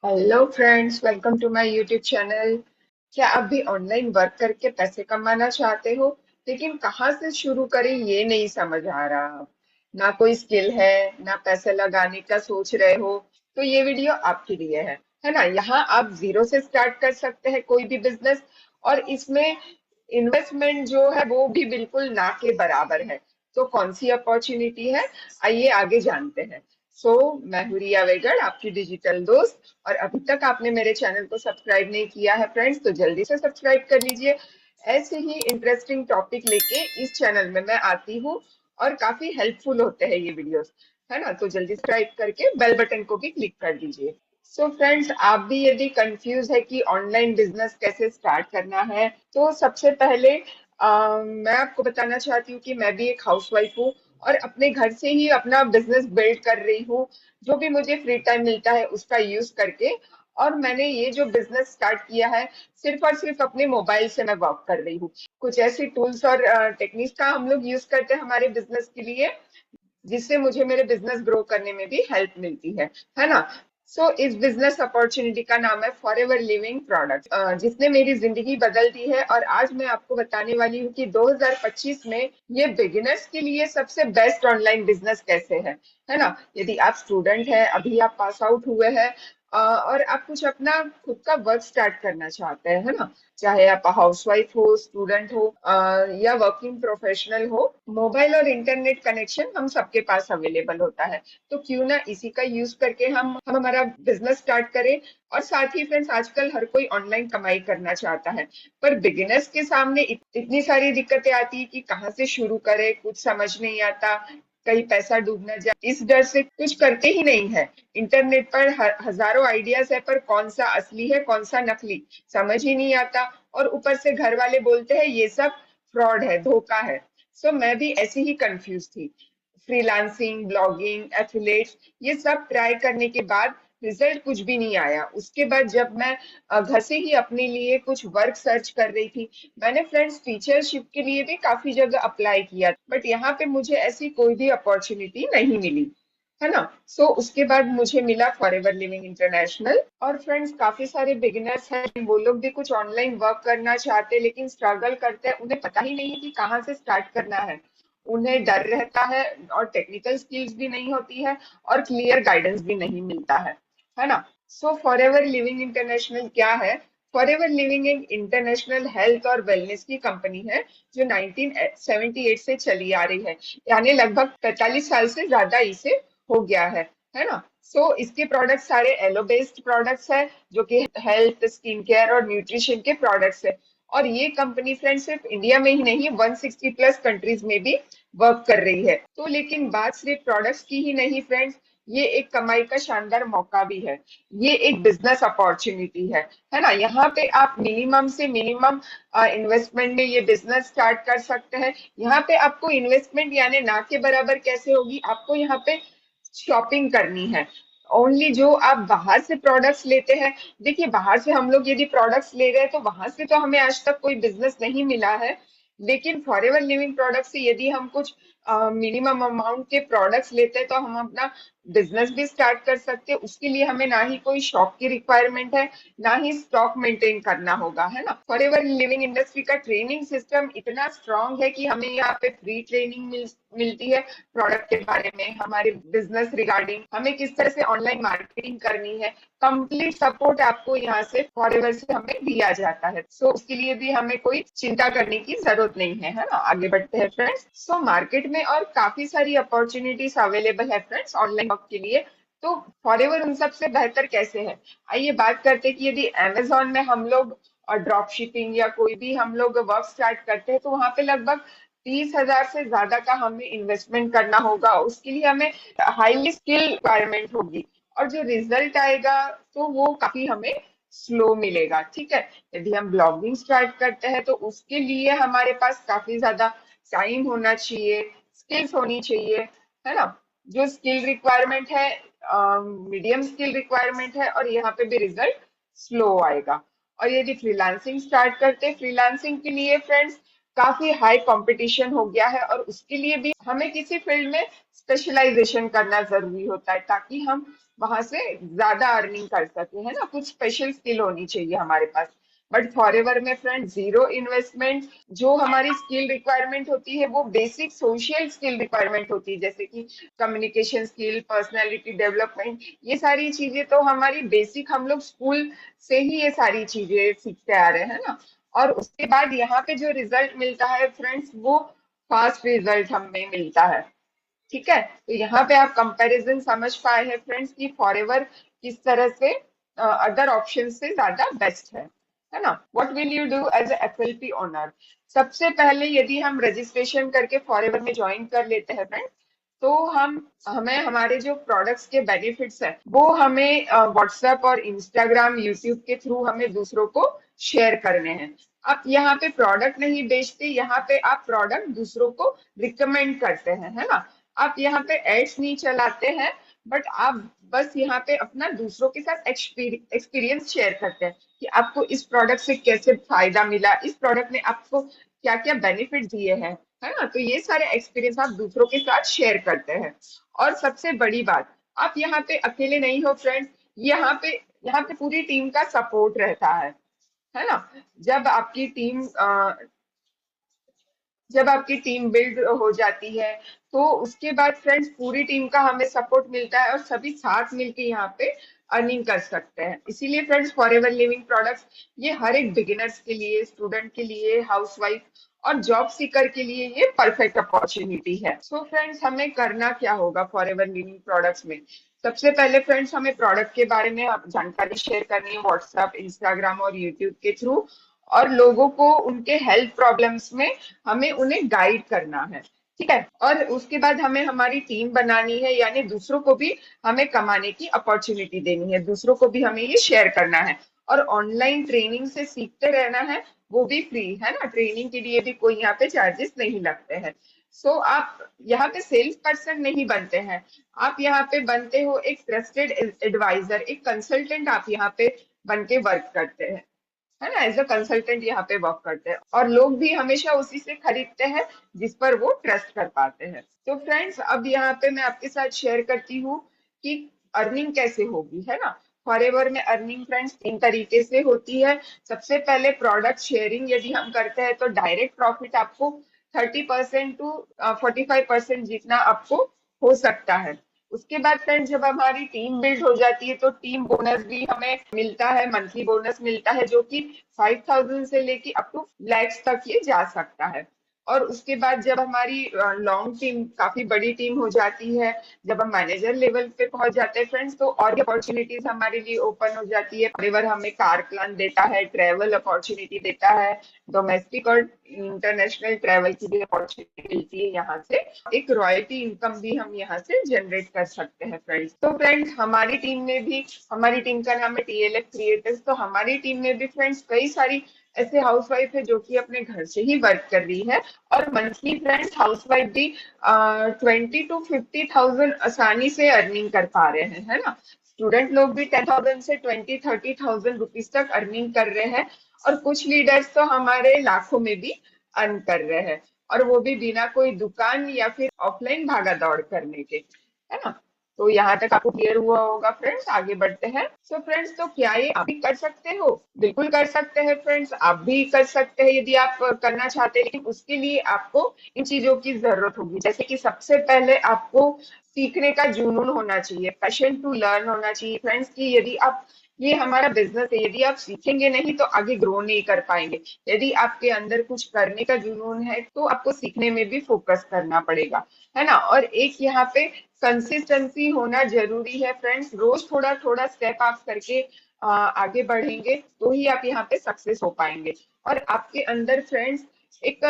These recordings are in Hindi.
Hello friends, welcome to my YouTube channel. क्या आप भी ऑनलाइन वर्क करके पैसे कमाना चाहते हो, लेकिन कहाँ से शुरू करें ये नहीं समझ आ रहा। ना कोई स्किल है, ना पैसे लगाने का सोच रहे हो, तो ये वीडियो आपके लिए है ना। यहाँ आप जीरो से स्टार्ट कर सकते हैं कोई भी बिजनेस, और इसमें इन्वेस्टमेंट जो है वो भी बिल्कुल ना के बराबर है। तो कौन सी अपॉर्चुनिटी है, आइए आगे जानते हैं। मैं हूँ रिया वेगड़, आपकी डिजिटल दोस्त। और अभी तक आपने मेरे चैनल को सब्सक्राइब नहीं किया है फ्रेंड्स, तो जल्दी से सब्सक्राइब कर लीजिए। ऐसे ही इंटरेस्टिंग टॉपिक लेके इस चैनल में मैं आती हूँ, और काफी हेल्पफुल होते हैं ये वीडियोस, है ना। तो जल्दी सब्सक्राइब करके बेल बटन को भी क्लिक कर दीजिए। फ्रेंड्स, आप भी यदि कंफ्यूज है कि ऑनलाइन बिजनेस कैसे स्टार्ट करना है, तो सबसे पहले मैं आपको बताना चाहती हूँ कि मैं भी एक हाउसवाइफ हूँ, और अपने घर से ही अपना बिजनेस बिल्ड कर रही हूँ, जो भी मुझे फ्री टाइम मिलता है उसका यूज करके। और मैंने ये जो बिजनेस स्टार्ट किया है, सिर्फ और सिर्फ अपने मोबाइल से मैं वर्क कर रही हूँ। कुछ ऐसी टूल्स और टेक्निक्स का हम लोग यूज करते हैं हमारे बिजनेस के लिए, जिससे मुझे मेरे बिजनेस ग्रो करने में भी हेल्प मिलती है ना। इस बिजनेस अपॉर्चुनिटी का नाम है फॉर एवर लिविंग प्रोडक्ट, जिसने मेरी जिंदगी बदल दी है। और आज मैं आपको बताने वाली हूँ कि 2025 में ये बिगिनर्स के लिए सबसे बेस्ट ऑनलाइन बिजनेस कैसे है ना। यदि आप स्टूडेंट है, अभी आप पास आउट हुए हैं, और आप कुछ अपना खुद का वर्क स्टार्ट करना चाहते हैं, है ना। चाहे आप हाउसवाइफ हो, स्टूडेंट हो, या वर्किंग प्रोफेशनल हो, मोबाइल और इंटरनेट कनेक्शन हम सबके पास अवेलेबल होता है। तो क्यों ना इसी का यूज करके हम हमारा बिजनेस स्टार्ट करें। और साथ ही फ्रेंड्स, आजकल हर कोई ऑनलाइन कमाई करना चाहता है, पर बिगिनर्स के सामने इतनी सारी दिक्कतें आती है कि कहाँ से शुरू करें, कुछ समझ नहीं आता, कहीं पैसा डूब न जाए, इस डर से कुछ करते ही नहीं है। इंटरनेट पर हजारों आइडियाज है, पर कौन सा असली है कौन सा नकली समझ ही नहीं आता। और ऊपर से घर वाले बोलते हैं ये सब फ्रॉड है, धोखा है। मैं भी ऐसी ही कंफ्यूज थी। फ्रीलांसिंग, ब्लॉगिंग, एफिलेट्स, ये सब ट्राई करने के बाद रिजल्ट कुछ भी नहीं आया। उसके बाद जब मैं घर से ही अपने लिए कुछ वर्क सर्च कर रही थी, मैंने फ्रेंड्स टीचरशिप के लिए भी काफी जगह अप्लाई किया, बट यहाँ पे मुझे ऐसी कोई भी अपॉर्चुनिटी नहीं मिली, है ना। उसके बाद मुझे मिला फॉरएवर लिविंग इंटरनेशनल। और फ्रेंड्स, काफी सारे बिगिनर्स हैं, वो लोग भी कुछ ऑनलाइन वर्क करना चाहते हैं, लेकिन स्ट्रगल करते हैं, उन्हें पता ही नहीं है कि कहाँ से स्टार्ट करना है। उन्हें डर रहता है, और टेक्निकल स्किल्स भी नहीं होती है, और क्लियर गाइडेंस भी नहीं मिलता है ना। फॉरएवर लिविंग इंटरनेशनल क्या है? फॉरएवर लिविंग एक इंटरनेशनल हेल्थ और वेलनेस की कंपनी है, जो 1978 से चली आ रही है, यानी लगभग 45 साल से ज्यादा इसे हो गया है ना। इसके प्रोडक्ट सारे एलो बेस्ड प्रोडक्ट्स है, जो कि हेल्थ, स्किन केयर और न्यूट्रिशन के प्रोडक्ट्स है। और ये कंपनी फ्रेंड सिर्फ इंडिया में ही नहीं, 160 प्लस कंट्रीज में भी वर्क कर रही है। लेकिन बात सिर्फ प्रोडक्ट्स की ही नहीं फ्रेंड्स, ये एक कमाई का शानदार मौका भी है। ये एक बिजनेस अपॉर्चुनिटी है ना। यहाँ पे आप मिनिमम से मिनिमम इन्वेस्टमेंट में ये बिजनेस स्टार्ट कर सकते हैं। यहाँ पे आपको इन्वेस्टमेंट यानी ना के बराबर कैसे होगी, आपको यहाँ पे शॉपिंग करनी है। ओनली जो आप बाहर से प्रोडक्ट्स लेते हैं, देखिए बाहर से हम लोग यदि प्रोडक्ट्स ले रहे हैं, तो वहां से तो हमें आज तक कोई बिजनेस नहीं मिला है। लेकिन फॉरएवर लिविंग प्रोडक्ट से यदि हम कुछ मिनिमम अमाउंट के प्रोडक्ट्स लेते हैं, तो हम अपना बिजनेस भी स्टार्ट कर सकते हैं। उसके लिए हमें ना ही कोई शॉप की रिक्वायरमेंट है, ना ही स्टॉक मेंटेन करना होगा, है ना। फॉरएवर लिविंग इंडस्ट्री का ट्रेनिंग सिस्टम इतना स्ट्रांग है कि हमें यहाँ पे फ्री ट्रेनिंग मिलती है, प्रोडक्ट के बारे में, हमारे बिजनेस रिगार्डिंग, हमें किस तरह से ऑनलाइन मार्केटिंग करनी है। कंप्लीट सपोर्ट आपको यहाँ से फॉरएवर से हमें दिया जाता है। उसके लिए भी हमें कोई चिंता करने की जरूरत नहीं है ना। आगे बढ़ते हैं फ्रेंड्स। मार्केट में और काफी सारी अपॉर्चुनिटीज अवेलेबल है फ्रेंड्स ऑनलाइन वर्क के लिए। तो फॉरएवर उन सबसे बेहतर कैसे है, आइए बात करते हैं कि यदि अमेजोन में हम लोग और ड्रॉप शिपिंग या कोई भी हम लोग वर्क स्टार्ट करते हैं, तो वहां पे लगभग 30,000 से ज्यादा का हमें इन्वेस्टमेंट करना होगा। उसके लिए हमें हाईली स्किल रिक्वायरमेंट होगी, और जो रिजल्ट आएगा तो वो काफी हमें स्लो मिलेगा, ठीक है। यदि हम ब्लॉगिंग स्टार्ट करते हैं, तो उसके लिए हमारे पास काफी ज्यादा टाइम होना चाहिए, स्किल्स होनी चाहिए, है ना। जो स्किल रिक्वायरमेंट है, मीडियम स्किल रिक्वायरमेंट है, और यहाँ पे भी रिजल्ट स्लो आएगा। और यदि फ्रीलांसिंग स्टार्ट करते हैं, फ्रीलांसिंग के लिए फ्रेंड्स काफी हाई कंपटीशन हो गया है, और उसके लिए भी हमें किसी फील्ड में स्पेशलाइजेशन करना जरूरी होता है ताकि हम वहां से ज्यादा अर्निंग कर सके, है ना। कुछ स्पेशल स्किल होनी चाहिए हमारे पास। बट फॉरएवर में फ्रेंड जीरो इन्वेस्टमेंट, जो हमारी स्किल रिक्वायरमेंट होती है वो बेसिक सोशल स्किल रिक्वायरमेंट होती है, जैसे कि कम्युनिकेशन स्किल, पर्सनालिटी डेवलपमेंट। ये सारी चीजें तो हमारी बेसिक, हम लोग स्कूल से ही ये सारी चीजें सीखते आ रहे हैं ना। और उसके बाद यहाँ पे जो रिजल्ट मिलता है फ्रेंड्स, वो फास्ट रिजल्ट हमें मिलता है। ठीक है, तो यहाँ पे आप कंपैरिजन समझ पाए हैं फ्रेंड्स कि फॉरएवर किस तरह से अदर ऑप्शन से ज्यादा बेस्ट है ना। What will you do as FLP owner? सबसे पहले यदि हम रजिस्ट्रेशन करके फॉरएवर में ज्वाइन कर लेते हैं फ्रेंड्स, तो हम हमें हमारे जो प्रोडक्ट्स के बेनिफिट्स है वो हमें व्हाट्सएप और इंस्टाग्राम, यूट्यूब के थ्रू हमें दूसरों को शेयर करने हैं। आप यहाँ पे प्रोडक्ट नहीं बेचते, यहाँ पे आप प्रोडक्ट दूसरों को रिकमेंड करते हैं, है ना। आप यहाँ पे एड्स नहीं चलाते हैं, बट आप बस यहाँ पे अपना दूसरों के साथ एक्सपीरियंस शेयर करते हैं कि आपको इस प्रोडक्ट से कैसे फायदा मिला, इस प्रोडक्ट ने आपको क्या क्या बेनिफिट दिए हैं, है ना। तो ये सारे एक्सपीरियंस आप दूसरों के साथ शेयर करते हैं। और सबसे बड़ी बात, आप यहाँ पे अकेले नहीं हो फ्रेंड्स, यहाँ पे पूरी टीम का सपोर्ट रहता है ना। जब आपकी टीम जब आपकी टीम बिल्ड हो जाती है, तो उसके बाद फ्रेंड्स पूरी टीम का हमें सपोर्ट मिलता है और सभी साथ मिलके यहाँ पे अर्निंग कर सकते हैं। इसीलिए फ्रेंड्स फॉरएवर लिविंग प्रोडक्ट्स ये हर एक बिगिनर्स के लिए, स्टूडेंट के लिए, हाउसवाइफ और जॉब सीकर के लिए ये परफेक्ट अपॉर्चुनिटी है। सो फ्रेंड्स हमें करना क्या होगा फॉरएवर लिविंग प्रोडक्ट्स में? सबसे पहले फ्रेंड्स हमें प्रोडक्ट के बारे में जानकारी शेयर करनी है व्हाट्सएप, इंस्टाग्राम और यूट्यूब के थ्रू। और लोगों को उनके हेल्थ प्रॉब्लम्स में हमें उन्हें गाइड करना है। ठीक है, और उसके बाद हमें हमारी टीम बनानी है, यानी दूसरों को भी हमें कमाने की अपॉर्चुनिटी देनी है, दूसरों को भी हमें ये शेयर करना है। और ऑनलाइन ट्रेनिंग से सीखते रहना है, वो भी फ्री है ना, ट्रेनिंग के लिए भी कोई यहाँ पे चार्जेस नहीं लगते हैं। सो आप यहाँ पे सेल्स पर्सन नहीं बनते हैं, आप यहाँ पे बनते हो एक ट्रस्टेड एडवाइजर, एक कंसल्टेंट आप यहाँ पे बन के वर्क करते हैं, है ना। एज अ कंसल्टेंट यहाँ पे वर्क करते हैं, और लोग भी हमेशा उसी से खरीदते हैं जिस पर वो ट्रस्ट कर पाते हैं। तो फ्रेंड्स अब यहाँ पे मैं आपके साथ शेयर करती हूँ कि अर्निंग कैसे होगी, है ना। फॉरएवर में अर्निंग फ्रेंड्स तीन तरीके से होती है। सबसे पहले प्रोडक्ट शेयरिंग यदि हम करते हैं तो डायरेक्ट प्रॉफिट आपको 30% टू 45% जितना आपको हो सकता है। उसके बाद फ्रेंड्स जब हमारी टीम बिल्ड हो जाती है तो टीम बोनस भी हमें मिलता है, मंथली बोनस मिलता है, जो कि 5,000 से लेके अप टू लैक्स तक ये जा सकता है। और उसके बाद जब हमारी लॉन्ग टीम, काफी बड़ी टीम हो जाती है, जब हम मैनेजर लेवल पे पहुंच जाते हैं फ्रेंड्स, तो और भी अपॉर्चुनिटीज हमारे लिए ओपन हो जाती है। परिवार हमें कार प्लान देता है, ट्रेवल अपॉर्चुनिटी देता है, डोमेस्टिक और इंटरनेशनल ट्रेवल की भी अपॉर्चुनिटी मिलती है यहाँ से। एक रॉयल्टी इनकम भी हम यहाँ से जनरेट कर सकते हैं फ्रेंड्स। तो फ्रेंड्स हमारी टीम का नाम है टीएलएफ क्रिएटर्स। तो हमारी टीम में भी फ्रेंड्स कई सारी ऐसे हाउसवाइफ है जो कि अपने घर से ही वर्क कर रही है, और मंथली फ्रेंड्स हाउसवाइफ भी 20 to 50,000 आसानी से अर्निंग कर पा रहे हैं, है ना। स्टूडेंट लोग भी 10,000 से 20-30,000 रुपीज तक अर्निंग कर रहे हैं, और कुछ लीडर्स तो हमारे लाखों में भी अर्न कर रहे हैं, और वो भी बिना कोई दुकान या फिर ऑफलाइन भागा दौड़ करने के, है ना। तो यहाँ तक आपको क्लियर हुआ होगा फ्रेंड्स, आगे बढ़ते हैं। सो फ्रेंड्स तो क्या ये आप भी कर सकते हो? बिल्कुल कर सकते हैं फ्रेंड्स, आप भी कर सकते हैं यदि आप करना चाहते हैं, लेकिन उसके लिए आपको इन चीजों की जरूरत होगी। जैसे कि सबसे पहले आपको सीखने का जुनून होना चाहिए, पैशन टू लर्न होना चाहिए फ्रेंड्स। की यदि आप, ये हमारा बिजनेस है, यदि आप सीखेंगे नहीं तो आगे ग्रो नहीं कर पाएंगे। यदि आपके अंदर कुछ करने का जुनून है तो आपको सीखने में भी फोकस करना पड़ेगा, है ना। और एक यहाँ पे कंसिस्टेंसी होना जरूरी है फ्रेंड्स। रोज थोड़ा थोड़ा स्टेप आप करके आगे बढ़ेंगे तो ही आप यहाँ पे सक्सेस हो पाएंगे। और आपके अंदर फ्रेंड्स एक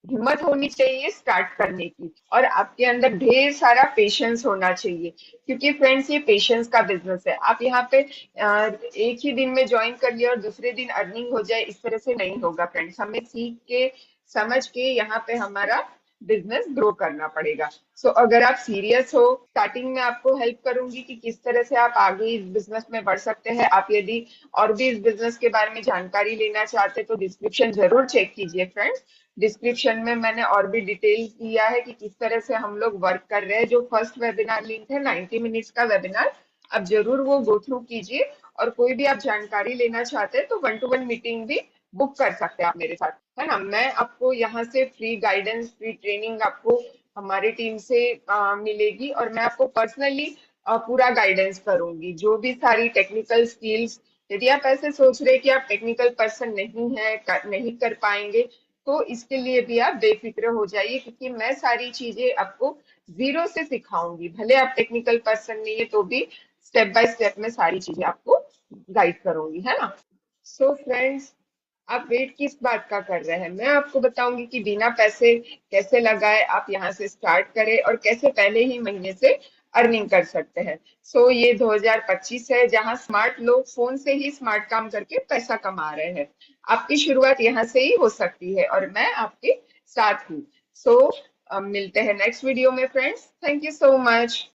हिम्मत होनी चाहिए स्टार्ट करने की, और आपके अंदर ढेर सारा पेशेंस होना चाहिए, क्योंकि फ्रेंड्स ये पेशेंस का बिजनेस है। आप यहाँ पे एक ही दिन में ज्वाइन कर लिया और दूसरे दिन अर्निंग हो जाए, इस तरह से नहीं होगा फ्रेंड्स। हमें सीख के, समझ के यहाँ पे हमारा बिजनेस ग्रो करना पड़ेगा। सो अगर आप सीरियस हो, स्टार्टिंग में आपको हेल्प करूंगी कि किस तरह से आप आगे इस बिजनेस में बढ़ सकते हैं। आप यदि और भी इस बिजनेस के बारे में जानकारी लेना चाहते हैं तो डिस्क्रिप्शन जरूर चेक कीजिए फ्रेंड्स। डिस्क्रिप्शन में मैंने और भी डिटेल दिया है कि किस तरह से हम लोग वर्क कर रहे हैं। जो फर्स्ट वेबिनार लिंक है 90 मिनट्स का वेबिनार, आप जरूर वो गो थ्रू कीजिए। और कोई भी आप जानकारी लेना चाहते हैं तो 1-to-1 मीटिंग भी बुक कर सकते हैं आप मेरे साथ, है ना। मैं आपको यहाँ से फ्री गाइडेंस, फ्री ट्रेनिंग आपको हमारी टीम से मिलेगी, और मैं आपको पर्सनली पूरा गाइडेंस करूंगी। जो भी सारी टेक्निकल स्किल्स, यदि आप ऐसे सोच रहे हैं कि आप टेक्निकल पर्सन नहीं है, नहीं कर पाएंगे, तो इसके लिए भी आप बेफिक्र हो जाइए, क्योंकि मैं सारी चीजें आपको जीरो से सिखाऊंगी। भले आप टेक्निकल पर्सन नहीं है तो भी स्टेप बाय स्टेप में सारी चीजें आपको गाइड करूंगी, है ना। सो फ्रेंड्स, आप वेट किस बात का कर रहे हैं? मैं आपको बताऊंगी कि बिना पैसे कैसे लगाए आप यहाँ से स्टार्ट करें और कैसे पहले ही महीने से अर्निंग कर सकते हैं। सो ये 2025 है जहां स्मार्ट लोग फोन से ही स्मार्ट काम करके पैसा कमा रहे हैं। आपकी शुरुआत यहाँ से ही हो सकती है, और मैं आपके साथ हूँ। सो मिलते हैं नेक्स्ट वीडियो में friends. Thank you so much.